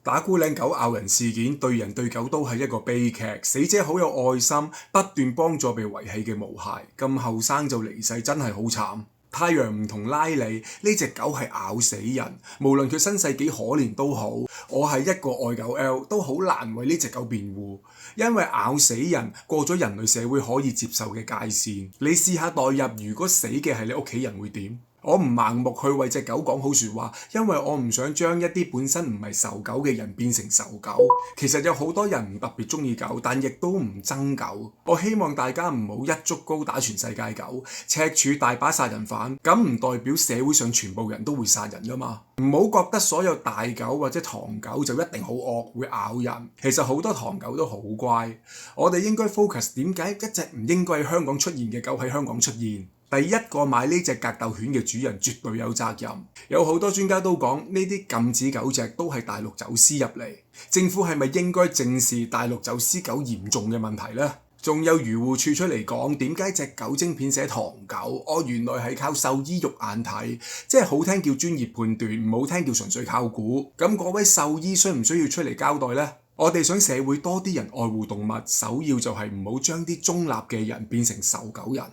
打孤領狗咬人事件對人對狗都係一個悲劇，死者好有愛心，不斷幫助被遺棄嘅毛孩，咁後生就離世，真係好慘。太陽唔同拉里，呢隻狗係咬死人，無論佢身世幾可憐都好，我係一個愛狗 L 都好難為呢隻狗辯護，因為咬死人過咗人類社會可以接受嘅界線。你試下代入，如果死嘅係你屋企人會點？我唔盲目去為隻狗講好説話，因為我唔想將一啲本身唔係仇狗嘅人變成仇狗。其實有好多人唔特別中意狗，但亦都唔憎狗。我希望大家唔好一竹篙打全世界狗，赤柱大把殺人犯，咁唔代表社會上全部人都會殺人㗎嘛。唔好覺得所有大狗或者唐狗就一定好惡，會咬人。其實好多唐狗都好乖。我哋應該 focus 點解一隻唔應該喺香港出現嘅狗喺香港出現。第一個買呢隻格鬥犬嘅主人絕對有責任。有好多專家都講呢啲禁止狗隻都係大陸走私入嚟，政府係咪應該正視大陸走私狗嚴重嘅問題呢？仲有漁護署出嚟講點解隻狗晶片寫唐狗？原來係靠獸醫肉眼睇，即係好聽叫專業判斷，唔好聽叫純粹靠估。咁嗰位獸醫需唔需要出嚟交代呢？我哋想社會多啲人愛護動物，首要就係唔好將啲中立嘅人變成仇狗人。